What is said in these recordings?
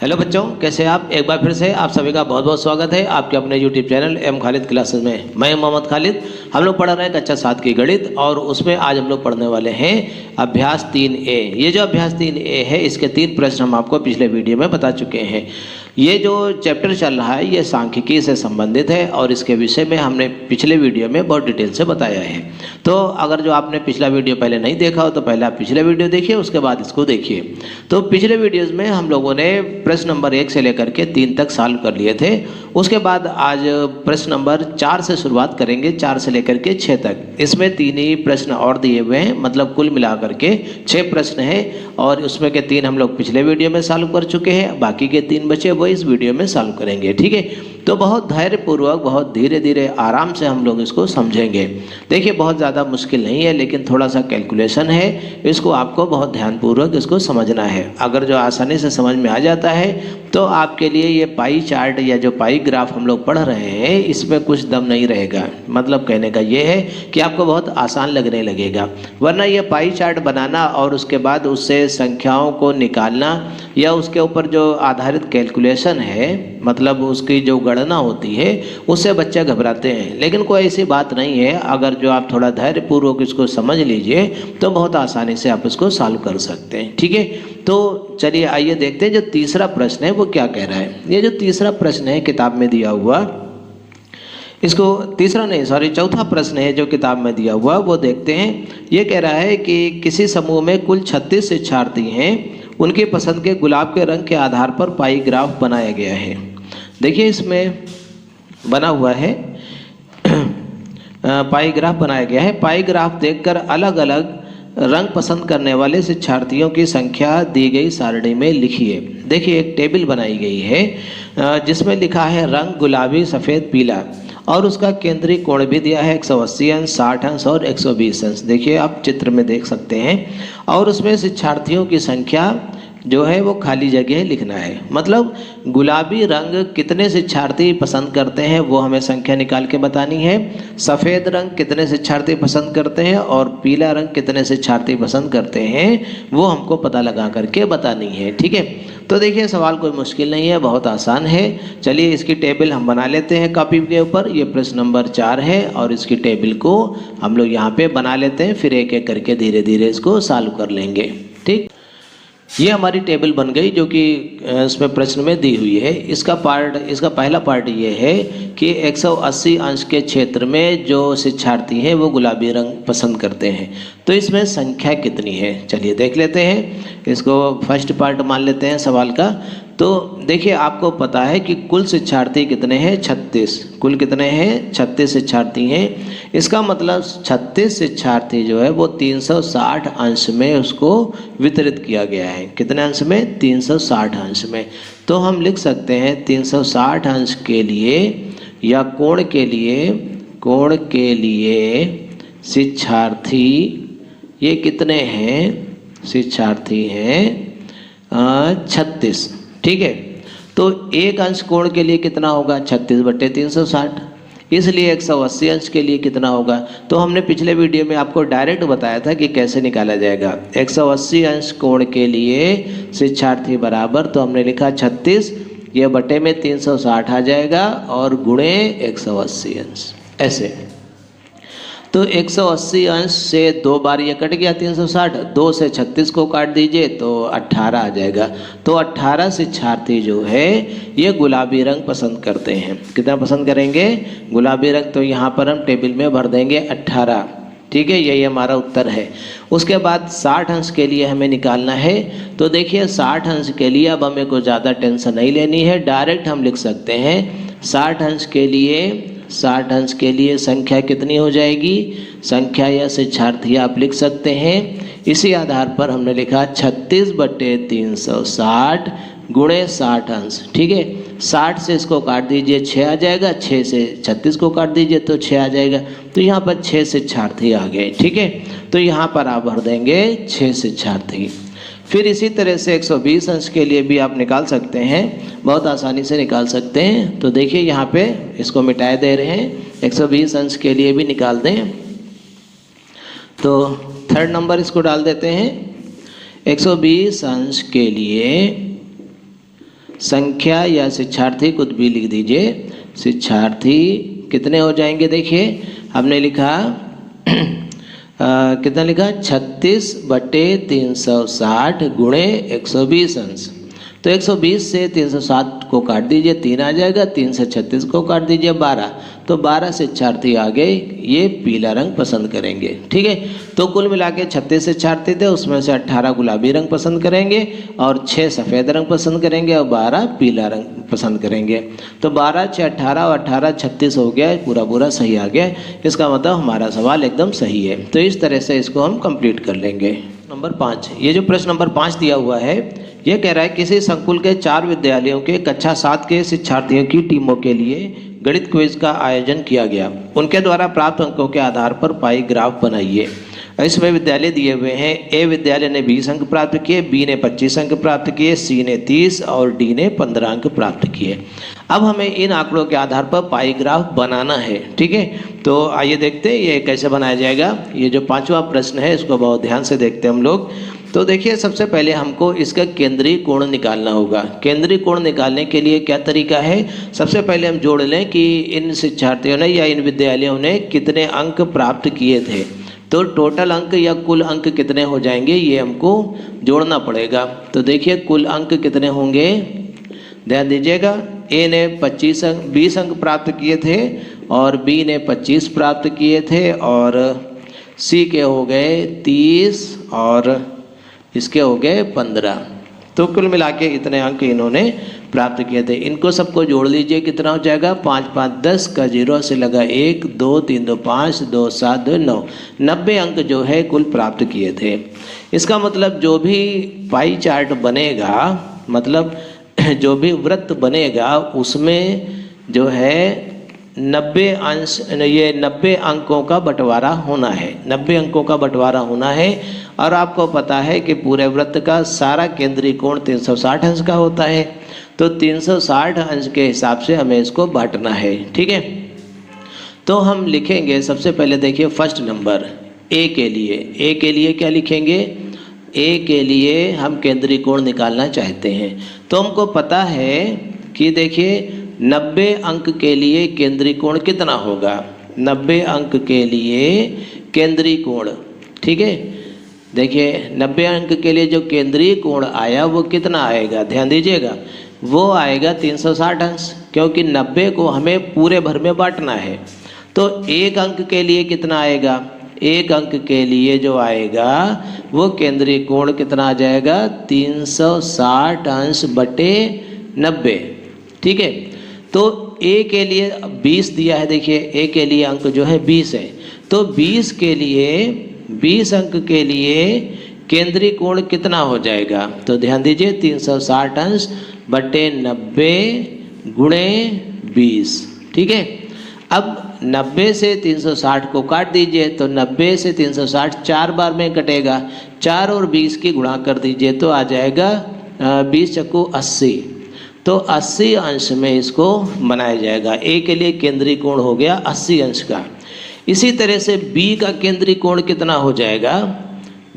Hello बच्चों, कैसे हैं आप। एक बार फिर से आप सभी का बहुत बहुत स्वागत है आपके अपने YouTube channel M Khalid classes में। मैं मोहम्मद खालिद। हम लोग पढ़ रहे हैं कक्षा 7 की गणित और उसमें आज हम लोग पढ़ने वाले हैं अभ्यास 3A। ये जो अभ्यास 3A है इसके 3 प्रश्न हम आपको पिछले वीडियो में बता चुके हैं। ये जो चैप्टर चल रहा है ये सांख्यिकी से संबंधित है और इसके विषय में हमने पिछले वीडियो में बहुत डिटेल से बताया है। तो अगर जो आपने पिछला वीडियो पहले नहीं देखा हो तो पहले आप पिछले वीडियो देखिए, उसके बाद इसको देखिए। तो पिछले वीडियोज़ में हम लोगों ने प्रश्न नंबर 1 से लेकर के 3 तक सॉल्व कर लिए थे। उसके बाद आज प्रश्न नंबर 4 से शुरुआत करेंगे, 4 से लेकर के 6 तक। इसमें 3 ही प्रश्न और दिए हुए हैं, मतलब कुल मिलाकर के 6 प्रश्न हैं और उसमें के 3 हम लोग पिछले वीडियो में सॉल्व कर चुके हैं। बाकी के 3 बचे वो इस वीडियो में सॉल्व करेंगे, ठीक है। तो बहुत धैर्यपूर्वक, बहुत धीरे धीरे, आराम से हम लोग इसको समझेंगे। देखिए बहुत ज़्यादा मुश्किल नहीं है, लेकिन थोड़ा सा कैलकुलेशन है, इसको आपको बहुत ध्यानपूर्वक इसको समझना है। अगर जो आसानी से समझ में आ जाता है तो आपके लिए ये पाई चार्ट या जो पाई ग्राफ हम लोग पढ़ रहे हैं इसमें कुछ दम नहीं रहेगा। मतलब कहने का ये है कि आपको बहुत आसान लगने लगेगा, वरना ये पाई चार्ट बनाना और उसके बाद उससे संख्याओं को निकालना या उसके ऊपर जो आधारित कैलकुलेशन है, मतलब उसकी जो गणना होती है, उससे बच्चे घबराते हैं। लेकिन कोई ऐसी बात नहीं है, अगर जो आप थोड़ा धैर्यपूर्वक इसको समझ लीजिए तो बहुत आसानी से आप इसको सॉल्व कर सकते हैं, ठीक है। तो चलिए आइए देखते हैं जो तीसरा प्रश्न है वो क्या कह रहा है। ये जो तीसरा प्रश्न है किताब में दिया हुआ, इसको तीसरा नहीं सॉरी चौथा प्रश्न है जो किताब में दिया हुआ, वो देखते हैं। ये कह रहा है कि किसी समूह में कुल 36 शिक्षार्थी हैं, उनकी पसंद के गुलाब के रंग के आधार पर पाई ग्राफ बनाया गया है। देखिए इसमें बना हुआ है पाई ग्राफ बनाया गया है। पाई ग्राफ देखकर अलग अलग रंग पसंद करने वाले शिक्षार्थियों की संख्या दी गई सारणी में लिखिए। देखिए एक टेबल बनाई गई है जिसमें लिखा है रंग गुलाबी, सफ़ेद, पीला और उसका केंद्रीय कोण भी दिया है 180 अंश, 60 अंश और 120 अंश। देखिए आप चित्र में देख सकते हैं। और उसमें शिक्षार्थियों की संख्या जो है वो खाली जगह लिखना है। मतलब गुलाबी रंग कितने शिक्षार्थी पसंद करते हैं वो हमें संख्या निकाल के बतानी है, सफ़ेद रंग कितने शिक्षार्थी पसंद करते हैं और पीला रंग कितने शिक्षार्थी पसंद करते हैं वो हमको पता लगा करके बतानी है, ठीक है। तो देखिए सवाल कोई मुश्किल नहीं है, बहुत आसान है। चलिए इसकी टेबल हम बना लेते हैं कॉपी के ऊपर। ये प्रश्न नंबर 4 है और इसकी टेबल को हम लोग यहाँ पे बना लेते हैं, फिर एक एक करके धीरे धीरे इसको सॉल्व कर लेंगे, ठीक। ये हमारी टेबल बन गई जो कि इसमें प्रश्न में दी हुई है। इसका पहला पार्ट ये है कि 180 अंश के क्षेत्र में जो शिक्षार्थी हैं वो गुलाबी रंग पसंद करते हैं। तो इसमें संख्या कितनी है चलिए देख लेते हैं। इसको फर्स्ट पार्ट मान लेते हैं सवाल का। तो देखिए आपको पता है कि कुल शिक्षार्थी कितने हैं, 36। कुल कितने हैं, 36 शिक्षार्थी हैं। इसका मतलब 36 शिक्षार्थी जो है वो 360 अंश में उसको वितरित किया गया है। कितने अंश में, 360 अंश में। तो हम लिख सकते हैं 360 अंश के लिए या कोण के लिए शिक्षार्थी ये कितने हैं, शिक्षार्थी हैं 36, ठीक है। तो एक अंश कोण के लिए कितना होगा, 36/360। इसलिए 180 अंश के लिए कितना होगा, तो हमने पिछले वीडियो में आपको डायरेक्ट बताया था कि कैसे निकाला जाएगा। 180 अंश कोण के लिए शिक्षार्थी बराबर, तो हमने लिखा 36, ये बटे में 360 आ जाएगा और गुणे 180 अंश, ऐसे। तो 180 अंश से 2 बार ये कट गया 360, 2 से 36 को काट दीजिए तो 18 आ जाएगा। तो 18 शिक्षार्थी जो है ये गुलाबी रंग पसंद करते हैं। कितना पसंद करेंगे, गुलाबी रंग। तो यहाँ पर हम टेबल में भर देंगे 18, ठीक है। यही हमारा उत्तर है। उसके बाद 60 अंश के लिए हमें निकालना है। तो देखिए 60 अंश के लिए अब हमें कोई ज़्यादा टेंशन नहीं लेनी है, डायरेक्ट हम लिख सकते हैं 60 अंश के लिए संख्या कितनी हो जाएगी, संख्या या शिक्षार्थी आप लिख सकते हैं। इसी आधार पर हमने लिखा 36/360 गुणे 60 अंश, ठीक है। 60 से इसको काट दीजिए 6 आ जाएगा, 6 से 36 को काट दीजिए तो 6 आ जाएगा। तो यहाँ पर 6 शिक्षार्थी आ गए, ठीक है। तो यहाँ पर आप भर देंगे 6 शिक्षार्थी। फिर इसी तरह से 120 अंश के लिए भी आप निकाल सकते हैं, बहुत आसानी से निकाल सकते हैं। तो देखिए यहाँ पे इसको मिटाए दे रहे हैं, 120 अंश के लिए भी निकाल दें। तो थर्ड नंबर इसको डाल देते हैं। 120 अंश के लिए संख्या या शिक्षार्थी कुछ भी लिख दीजिए। शिक्षार्थी कितने हो जाएंगे, देखिए हमने लिखा कितना लिखा 36/360 गुणे 120 अंश। तो 120 से 360 को काट दीजिए, 3 आ जाएगा, 3 से 36 को काट दीजिए 12, तो 12 शिक्षार्थी आ गए, ये पीला रंग पसंद करेंगे। ठीक है, तो कुल मिला के 36 शिक्षार्थी थे, उसमें से 18 गुलाबी रंग पसंद करेंगे और 6 सफ़ेद रंग पसंद करेंगे और 12 पीला रंग पसंद करेंगे। तो 12 6 18 और 18 36 हो गया, पूरा पूरा सही आ गया। इसका मतलब हमारा सवाल एकदम सही है। तो इस तरह से इसको हम कंप्लीट कर लेंगे। नंबर 5, ये जो प्रश्न नंबर 5 दिया हुआ है, ये कह रहा है किसी संकुल के 4 विद्यालयों के कक्षा 7 के शिक्षार्थियों की टीमों के लिए गणित क्विज का आयोजन किया गया। उनके द्वारा प्राप्त अंकों के आधार पर पाई ग्राफ बनाइए। इसमें विद्यालय दिए हुए हैं। ए विद्यालय ने 20 अंक प्राप्त किए, बी ने 25 अंक प्राप्त किए, सी ने 30 और डी ने 15 अंक प्राप्त किए। अब हमें इन आंकड़ों के आधार पर पाई ग्राफ बनाना है। ठीक है, तो आइए देखते हैं ये कैसे बनाया जाएगा। ये जो 5वां प्रश्न है इसको बहुत ध्यान से देखते हैं हम लोग। तो देखिए, सबसे पहले हमको इसका केंद्रीय कोण निकालना होगा। केंद्रीय कोण निकालने के लिए क्या तरीका है, सबसे पहले हम जोड़ लें कि इन शिक्षार्थियों ने या इन विद्यालयों ने कितने अंक प्राप्त किए थे। तो टोटल अंक या कुल अंक कितने हो जाएंगे, ये हमको जोड़ना पड़ेगा। तो देखिए कुल अंक कितने होंगे, ध्यान दीजिएगा। ए ने 20 अंक प्राप्त किए थे और बी ने 25 प्राप्त किए थे और सी के हो गए 30 और इसके हो गए 15। तो कुल मिला के इतने अंक इन्होंने प्राप्त किए थे। इनको सबको जोड़ लीजिए, कितना हो जाएगा, 5 5 10 का 0 से लगा 1 2 3 2 5 2 7 2 9, 90 अंक जो है कुल प्राप्त किए थे। इसका मतलब जो भी पाई चार्ट बनेगा, मतलब जो भी वृत्त बनेगा उसमें जो है 90 अंश, ये 90 अंकों का बंटवारा होना है। 90 अंकों का बंटवारा होना है। और आपको पता है कि पूरे वृत्त का सारा केंद्रीय कोण 360 अंश का होता है। तो 360 अंश के हिसाब से हमें इसको बांटना है। ठीक है, तो हम लिखेंगे सबसे पहले, देखिए फर्स्ट नंबर ए के लिए। ए के लिए क्या लिखेंगे, ए के लिए हम केंद्रीय कोण निकालना चाहते हैं। तो हमको पता है कि देखिए 90 अंक के लिए केंद्रीय कोण कितना होगा, 90 अंक के लिए केंद्रीय कोण। ठीक है, देखिए 90 अंक के लिए जो केंद्रीय कोण आया वो कितना आएगा, ध्यान दीजिएगा, वो आएगा 360 अंश, क्योंकि 90 को हमें पूरे भर में बांटना है। तो 1 अंक के लिए कितना आएगा, 1 अंक के लिए जो आएगा वो केंद्रीय कोण कितना आ जाएगा, 360 अंश बटे 90। ठीक है, तो ए के लिए 20 दिया है, देखिए ए के लिए अंक जो है 20 है। तो 20 के लिए 20 अंक के लिए केंद्रीय कोण कितना हो जाएगा, तो ध्यान दीजिए 360 अंश बटे 90 गुणे 20। ठीक है, अब 90 से 360 को काट दीजिए, तो 90 से 360 4 बार में कटेगा, 4 और 20 की गुणा कर दीजिए तो आ जाएगा 20 चक्कू 80। तो 80 अंश में इसको बनाया जाएगा। ए के लिए केंद्रीय कोण हो गया 80 अंश का। इसी तरह से बी का केंद्रीय कोण कितना हो जाएगा,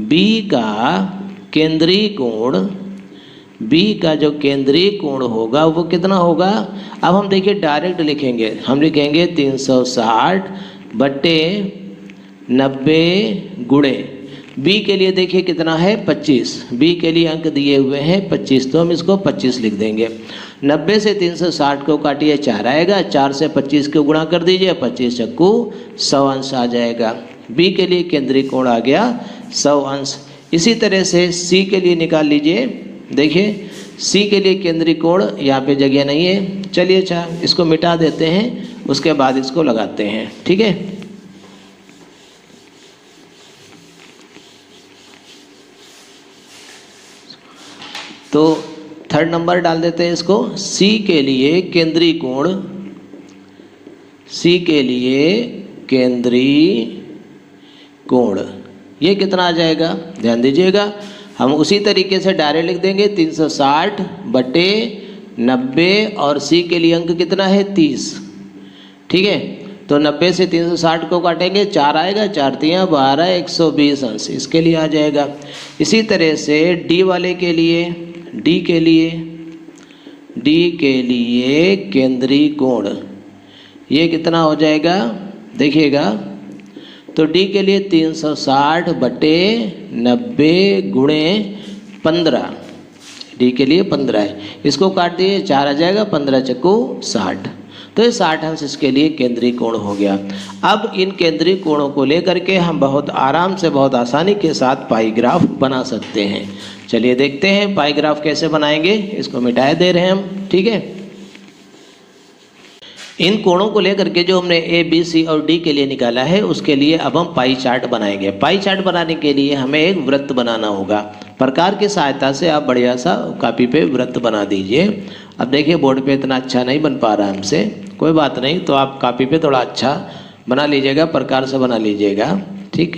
बी का केंद्रीय कोण, बी का जो केंद्रीय कोण होगा वो कितना होगा। अब हम देखिए डायरेक्ट लिखेंगे, हम लिखेंगे 360 बटे 90 गुणे बी के लिए देखिए कितना है 25, बी के लिए अंक दिए हुए हैं 25, तो हम इसको 25 लिख देंगे। 90 से 360 को काटिए 4 आएगा, 4 से 25 को गुणा कर दीजिए, 25 चक्कू 100 अंश आ जाएगा। बी के लिए केंद्रीय कोण आ गया 100 अंश। इसी तरह से सी के लिए निकाल लीजिए, देखिए सी के लिए केंद्रीय कोण यहाँ पे जगह नहीं है, चलिए अच्छा इसको मिटा देते हैं, उसके बाद इसको लगाते हैं। ठीक है, तो थर्ड नंबर डाल देते हैं इसको। सी के लिए केंद्रीय कोण, सी के लिए केंद्रीय कोण ये कितना आ जाएगा, ध्यान दीजिएगा। हम उसी तरीके से डायरेक्ट लिख देंगे 360 बटे 90 और सी के लिए अंक कितना है 30। ठीक है, तो 90 से 360 को काटेंगे, 4 आएगा, 4 3 12 120 अंश इसके लिए आ जाएगा। इसी तरह से डी वाले के लिए, डी के लिए डी के लिए केंद्रीय कोण ये कितना हो जाएगा देखिएगा, तो डी के लिए 360/90 गुणे 15, डी के लिए 15 है, इसको काट दिए 4 आ जाएगा, 15 चक्कू 60, तो ये 60 अंश इसके लिए केंद्रीय कोण हो गया। अब इन केंद्रीय कोणों को लेकर के हम बहुत आराम से बहुत आसानी के साथ पाई ग्राफ बना सकते हैं। चलिए देखते हैं पाई ग्राफ कैसे बनाएंगे, इसको मिटाए दे रहे हैं हम, ठीक है। इन कोणों को लेकर के जो हमने ए बी सी और डी के लिए निकाला है उसके लिए अब हम पाई चार्ट बनाएंगे। पाई चार्ट बनाने के लिए हमें एक वृत्त बनाना होगा। प्रकार की सहायता से आप बढ़िया सा कॉपी पे वृत्त बना दीजिए। अब देखिए बोर्ड पे इतना अच्छा नहीं बन पा रहा हमसे, कोई बात नहीं, तो आप कॉपी पे थोड़ा अच्छा बना लीजिएगा, प्रकार से बना लीजिएगा, ठीक।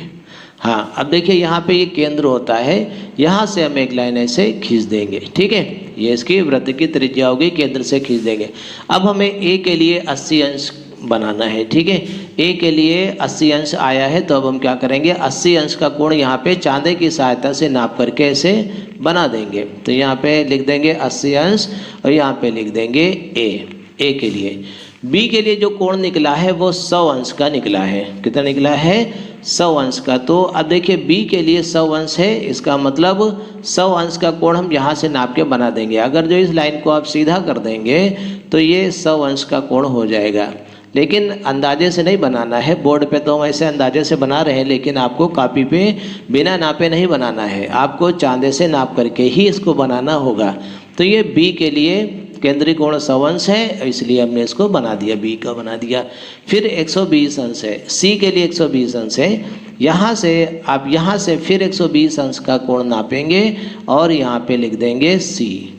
हाँ, अब देखिए यहाँ पे ये केंद्र होता है, यहाँ से हम एक लाइन ऐसे खींच देंगे, ठीक है, ये इसकी वृत्त की त्रिज्या होगी, केंद्र से खींच देंगे। अब हमें ए के लिए 80 अंश बनाना है, ठीक है। ए के लिए 80 अंश आया है, तो अब हम क्या करेंगे 80 अंश का कोण यहाँ पे चांदे की सहायता से नाप करके ऐसे बना देंगे। तो यहाँ पे लिख देंगे 80 अंश और यहाँ पे लिख देंगे ए के लिए। बी के लिए जो कोण निकला है वो 100 अंश का निकला है। कितना निकला है 100 अंश का। तो अब देखिए बी के लिए 100 अंश है, इसका मतलब 100 अंश का कोण हम यहाँ से नाप के बना देंगे। अगर जो इस लाइन को आप सीधा कर देंगे तो ये 100 अंश का कोण हो जाएगा, लेकिन अंदाजे से नहीं बनाना है। बोर्ड पे तो हम ऐसे अंदाजे से बना रहे हैं, लेकिन आपको कॉपी पे बिना नापे नहीं बनाना है, आपको चांदे से नाप करके ही इसको बनाना होगा। तो ये बी के लिए केंद्रीय कोण 100 अंश है, इसलिए हमने इसको बना दिया, बी का बना दिया। फिर 120 अंश है, सी के लिए 120 अंश है। यहाँ से आप यहाँ से फिर 120 अंश का कोण नापेंगे और यहाँ पे लिख देंगे सी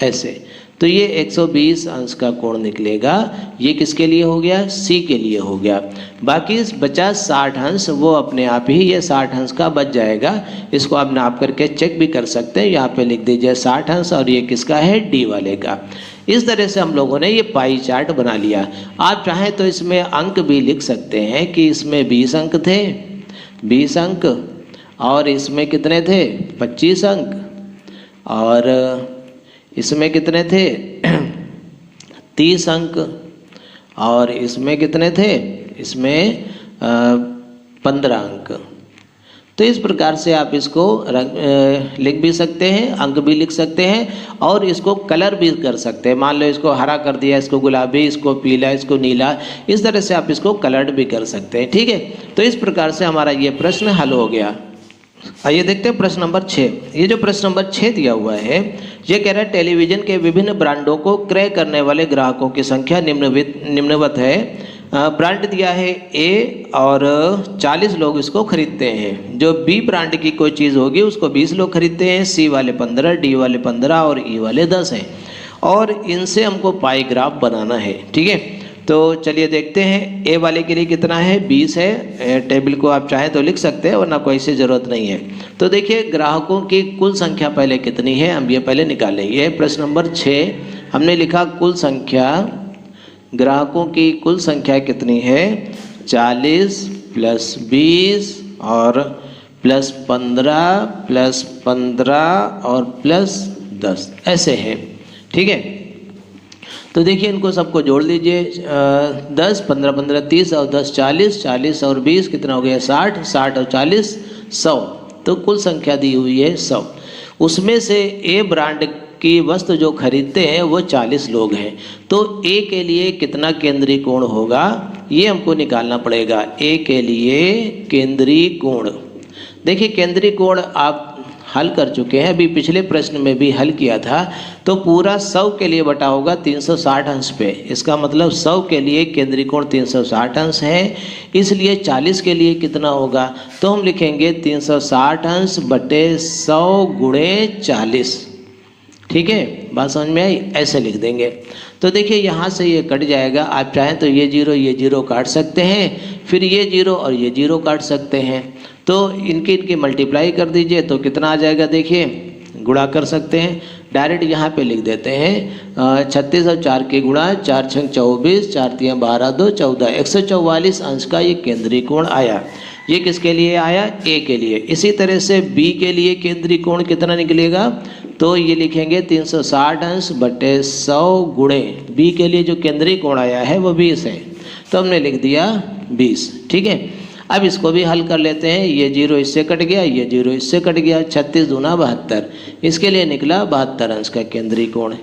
ऐसे। तो ये 120 अंश का कोण निकलेगा। ये किसके लिए हो गया, सी के लिए हो गया। बाकी बचा 60 अंश, वो अपने आप ही ये 60 अंश का बच जाएगा। इसको आप नाप करके चेक भी कर सकते हैं। यहाँ पे लिख दीजिए 60 अंश और ये किसका है, डी वाले का। इस तरह से हम लोगों ने ये पाई चार्ट बना लिया। आप चाहें तो इसमें अंक भी लिख सकते हैं कि इसमें 20 अंक थे, 20 अंक, और इसमें कितने थे 25 अंक, और इसमें कितने थे 30 अंक, और इसमें कितने थे, इसमें 15 अंक। तो इस प्रकार से आप इसको लिख भी सकते हैं, अंक भी लिख सकते हैं, और इसको कलर भी कर सकते हैं। मान लो इसको हरा कर दिया, इसको गुलाबी, इसको पीला, इसको नीला, इस तरह से आप इसको कलर्ड भी कर सकते हैं, ठीक है। तो इस प्रकार से हमारा ये प्रश्न हल हो गया। आइए देखते हैं प्रश्न नंबर 6। ये जो प्रश्न नंबर 6 दिया हुआ है, ये कह रहा है टेलीविजन के विभिन्न ब्रांडों को क्रय करने वाले ग्राहकों की संख्या निम्नवत है। ब्रांड दिया है ए और 40 लोग इसको खरीदते हैं। जो बी ब्रांड की कोई चीज़ होगी उसको 20 लोग खरीदते हैं, सी वाले 15, डी वाले 15 और ई वाले 10 हैं, और इनसे हमको पाई ग्राफ बनाना है, ठीक है। तो चलिए देखते हैं। ए वाले के लिए कितना है, 20 है। टेबल को आप चाहें तो लिख सकते हैं, वरना कोई सी ज़रूरत नहीं है। तो देखिए ग्राहकों की कुल संख्या पहले कितनी है, हम ये पहले निकालें। ये प्रश्न नंबर 6 हमने लिखा कुल संख्या, ग्राहकों की कुल संख्या कितनी है, 40 प्लस 20 और प्लस 15 प्लस 15 और प्लस 10 ऐसे है, ठीक है। तो देखिए इनको सबको जोड़ लीजिए, 10 15 15 30 और 10 40, 40 और 20 कितना हो गया 60, 60 और 40 100। तो कुल संख्या दी हुई है 100। उसमें से ए ब्रांड की वस्तु जो खरीदते हैं वो 40 लोग हैं। तो ए के लिए कितना केंद्रीय कोण होगा ये हमको निकालना पड़ेगा। ए के लिए केंद्रीय कोण, देखिए केंद्रीय कोण आप हल कर चुके हैं, अभी पिछले प्रश्न में भी हल किया था। तो पूरा 100 के लिए बटा होगा 360 अंश पे। इसका मतलब 100 के लिए केंद्रीय कोण 360 अंश है, इसलिए 40 के लिए कितना होगा, तो हम लिखेंगे 360 अंश बटे 100 गुणे 40, ठीक है। बात समझ में आई, ऐसे लिख देंगे। तो देखिए यहाँ से ये कट जाएगा, आप चाहें तो ये जीरो काट सकते हैं, फिर ये जीरो और ये जीरो काट सकते हैं। तो इनकी मल्टीप्लाई कर दीजिए तो कितना आ जाएगा, देखिए गुणा कर सकते हैं, डायरेक्ट यहाँ पे लिख देते हैं 36 और 4 के गुणा, 4 6 24, 4 3 12 2 14, 144 अंश का ये केंद्रीय कोण आया। ये किसके लिए आया, ए के लिए। इसी तरह से बी के लिए केंद्रीय कोण कितना निकलेगा, तो ये लिखेंगे 360 अंश बटे 100 गुणे बी के लिए जो केंद्रीय कोण आया है वो 20 है, तो हमने लिख दिया 20। ठीक है, अब इसको भी हल कर लेते हैं। ये 0 इससे कट गया, ये 0 इससे कट गया, 36 दूना 72, इसके लिए निकला 72 अंश का केंद्रीय कोण।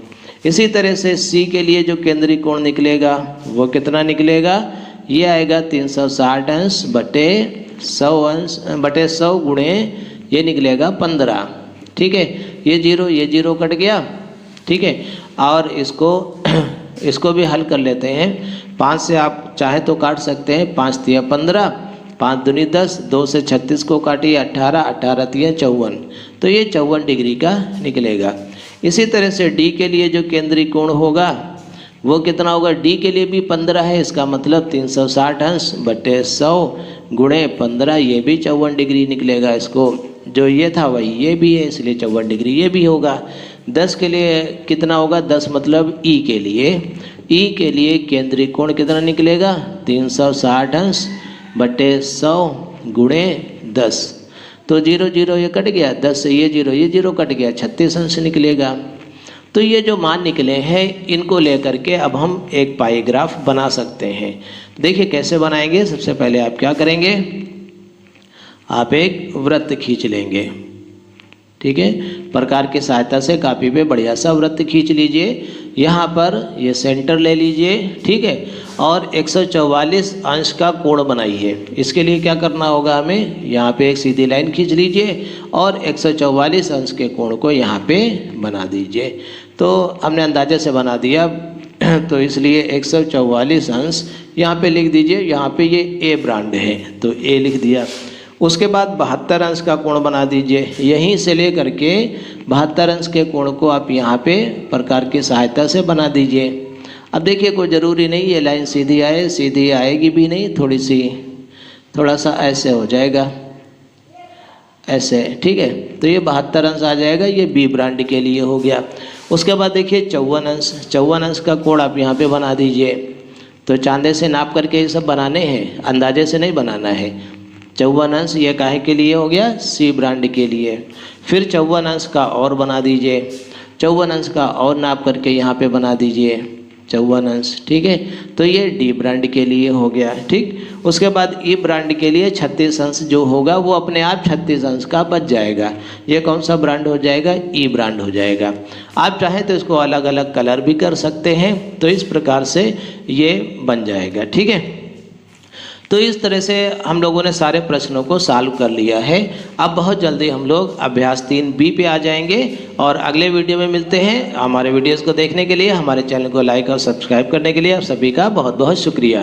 इसी तरह से सी के लिए जो केंद्रीय कोण निकलेगा वो कितना निकलेगा, ये आएगा 360 अंश बटे 100 गुणे ये निकलेगा 15। ठीक है, ये 0 कट गया। ठीक है, और इसको भी हल कर लेते हैं। 5 से आप चाहे तो काट सकते हैं, 5 तिया 15, 5 दूनी 10, 2 से 36 को काटिए 18, 18 तिया 54, तो ये 54 डिग्री का निकलेगा। इसी तरह से डी के लिए जो केंद्रीय कोण होगा वो कितना होगा, डी के लिए भी 15 है, इसका मतलब 360 अंश बटे 100 गुणे 15, ये भी 54 डिग्री निकलेगा। इसको जो ये था वही ये भी है, इसलिए 54 डिग्री ये भी होगा। 10 के लिए कितना होगा, 10 मतलब ई के लिए केंद्रीय कोण कितना निकलेगा, 360 अंश बटे 100 गुणे 10, तो 0 ये कट गया, 10 से ये 0 कट गया, 36 अंश निकलेगा। तो ये जो मान निकले हैं इनको लेकर के अब हम एक पाई ग्राफ बना सकते हैं। देखिए कैसे बनाएंगे। सबसे पहले आप क्या करेंगे, आप एक वृत्त खींच लेंगे। ठीक है, प्रकार की सहायता से कापी पे बढ़िया सा वृत्त खींच लीजिए। यहाँ पर ये सेंटर ले लीजिए। ठीक है, और 144 अंश का कोण बनाइए। इसके लिए क्या करना होगा, हमें यहाँ पे एक सीधी लाइन खींच लीजिए और 144 अंश के कोण को यहाँ पे बना दीजिए। तो हमने अंदाजे से बना दिया, तो इसलिए 144 अंश यहाँ पे लिख दीजिए। यहाँ पे ये ए ब्रांड है तो ए लिख दिया। उसके बाद 72 अंश का कोण बना दीजिए। यहीं से लेकर के 72 अंश के कोण को आप यहाँ पे प्रकार की सहायता से बना दीजिए। अब देखिए कोई ज़रूरी नहीं ये लाइन सीधी आए, सीधी आएगी भी नहीं, थोड़ा सा ऐसे हो जाएगा, ऐसे। ठीक है, तो ये 72 अंश आ जाएगा, ये बी ब्रांड के लिए हो गया। उसके बाद देखिए 54 अंश का कोण आप यहाँ पे बना दीजिए। तो चांदे से नाप करके ये सब बनाने हैं, अंदाजे से नहीं बनाना है। 54 अंश ये काहे के लिए हो गया, सी ब्रांड के लिए। फिर 54 अंश का और बना दीजिए, 54 अंश का और नाप करके यहाँ पे बना दीजिए 54 अंश। ठीक है, तो ये डी ब्रांड के लिए हो गया। ठीक, उसके बाद ई ब्रांड के लिए 36 अंश जो होगा वो अपने आप 36 अंश का बच जाएगा। ये कौन सा ब्रांड हो जाएगा, ई ब्रांड हो जाएगा। आप चाहें तो इसको अलग अलग कलर भी कर सकते हैं, तो इस प्रकार से ये बन जाएगा। ठीक है, तो इस तरह से हम लोगों ने सारे प्रश्नों को सॉल्व कर लिया है। अब बहुत जल्दी हम लोग अभ्यास 3B पे आ जाएंगे और अगले वीडियो में मिलते हैं। हमारे वीडियोस को देखने के लिए, हमारे चैनल को लाइक और सब्सक्राइब करने के लिए आप सभी का बहुत बहुत शुक्रिया।